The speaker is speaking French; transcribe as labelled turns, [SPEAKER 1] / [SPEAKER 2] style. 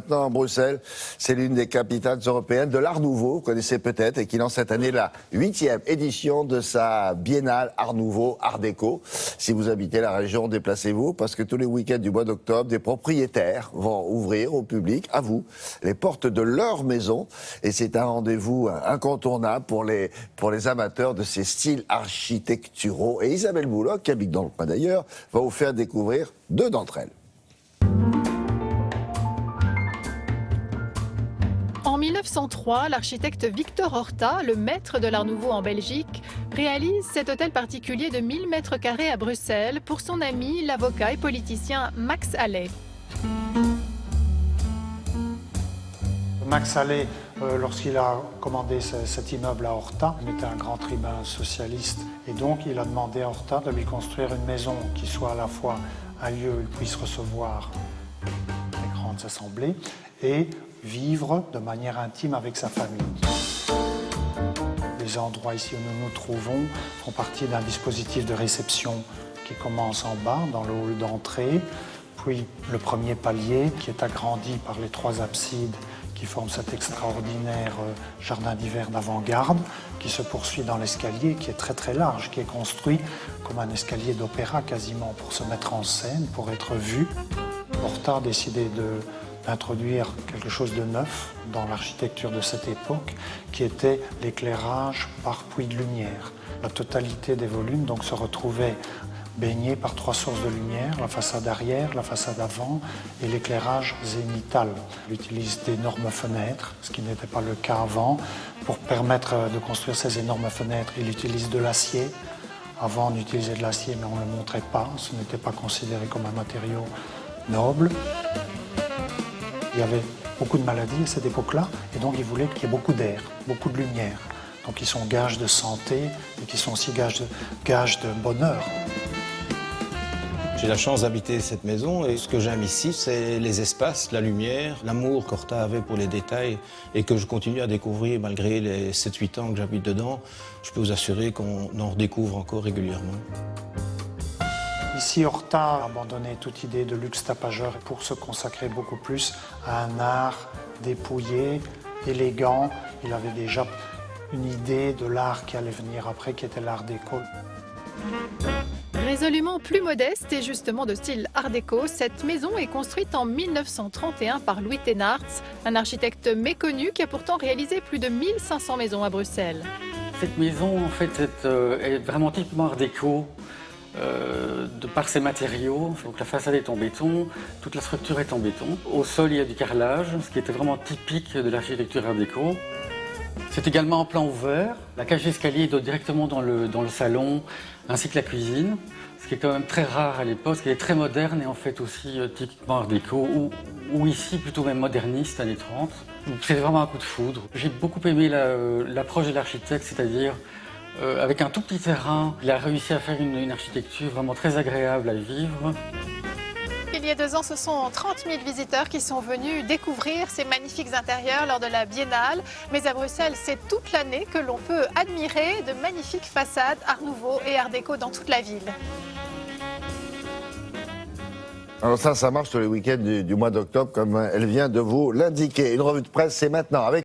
[SPEAKER 1] maintenant à Bruxelles. C'est l'une des capitales européennes de l'Art Nouveau, vous connaissez peut-être, et qui lance cette année la 8e édition de sa biennale Art Nouveau, Art Déco. Si vous habitez la région, déplacez-vous, parce que tous les week-ends du mois d'octobre, des propriétaires vont ouvrir au public, à vous, les portes de leur maison. Et c'est un rendez-vous incontournable pour les amateurs de ces styles architecturaux. Et Isabelle Bouloc, qui habite dans le coin d'ailleurs, va vous faire découvrir deux d'entre elles.
[SPEAKER 2] En 1903, l'architecte Victor Horta, le maître de l'Art Nouveau en Belgique, réalise cet hôtel particulier de 1000 mètres carrés à Bruxelles pour son ami, l'avocat et politicien Max Halley.
[SPEAKER 3] Max Halley, lorsqu'il a commandé cet immeuble à Horta, il était un grand tribun socialiste. Et donc, il a demandé à Horta de lui construire une maison qui soit à la fois un lieu où il puisse recevoir les grandes assemblées et vivre de manière intime avec sa famille. Les endroits ici où nous nous trouvons font partie d'un dispositif de réception qui commence en bas, dans le hall d'entrée, puis le premier palier qui est agrandi par les trois absides qui forment cet extraordinaire jardin d'hiver d'avant-garde, qui se poursuit dans l'escalier, qui est très très large, qui est construit comme un escalier d'opéra quasiment pour se mettre en scène, pour être vu. Horta a décidé d'introduire quelque chose de neuf dans l'architecture de cette époque, qui était l'éclairage par puits de lumière. La totalité des volumes donc se retrouvait baignée par trois sources de lumière, la façade arrière, la façade avant et l'éclairage zénital. Il utilise d'énormes fenêtres, ce qui n'était pas le cas avant. Pour permettre de construire ces énormes fenêtres, il utilise de l'acier. Avant, on utilisait de l'acier, mais on ne le montrait pas. Ce n'était pas considéré comme un matériau noble. Il y avait beaucoup de maladies à cette époque-là, et donc il voulait qu'il y ait beaucoup d'air, beaucoup de lumière. Donc ils sont gages de santé, et qui sont aussi gages de bonheur.
[SPEAKER 4] J'ai la chance d'habiter cette maison et ce que j'aime ici, c'est les espaces, la lumière, l'amour qu'Horta avait pour les détails et que je continue à découvrir malgré les 7-8 ans que j'habite dedans. Je peux vous assurer qu'on en redécouvre encore régulièrement.
[SPEAKER 3] Ici, Horta a abandonné toute idée de luxe tapageur pour se consacrer beaucoup plus à un art dépouillé, élégant. Il avait déjà une idée de l'art qui allait venir après, qui était l'art déco.
[SPEAKER 2] Résolument plus modeste et justement de style art déco, cette maison est construite en 1931 par Louis Thénartz, un architecte méconnu qui a pourtant réalisé plus de 1500 maisons à Bruxelles.
[SPEAKER 5] Cette maison, en fait, est vraiment typiquement art déco, par ses matériaux. Donc la façade est en béton, toute la structure est en béton. Au sol, il y a du carrelage, ce qui était vraiment typique de l'architecture art déco. C'est également en plan ouvert. La cage d'escalier donne directement dans le salon, ainsi que la cuisine, ce qui est quand même très rare à l'époque, ce qui est très moderne et en fait aussi typiquement art déco, ou ici plutôt même moderniste, années 30. C'est vraiment un coup de foudre. J'ai beaucoup aimé l'approche de l'architecte, c'est-à-dire avec un tout petit terrain, il a réussi à faire une architecture vraiment très agréable à vivre.
[SPEAKER 2] Il y a 2 ans, ce sont 30 000 visiteurs qui sont venus découvrir ces magnifiques intérieurs lors de la Biennale. Mais à Bruxelles, c'est toute l'année que l'on peut admirer de magnifiques façades Art Nouveau et Art Déco dans toute la ville.
[SPEAKER 1] Alors ça marche tous les week-ends du mois d'octobre, comme elle vient de vous l'indiquer. Une revue de presse, c'est maintenant avec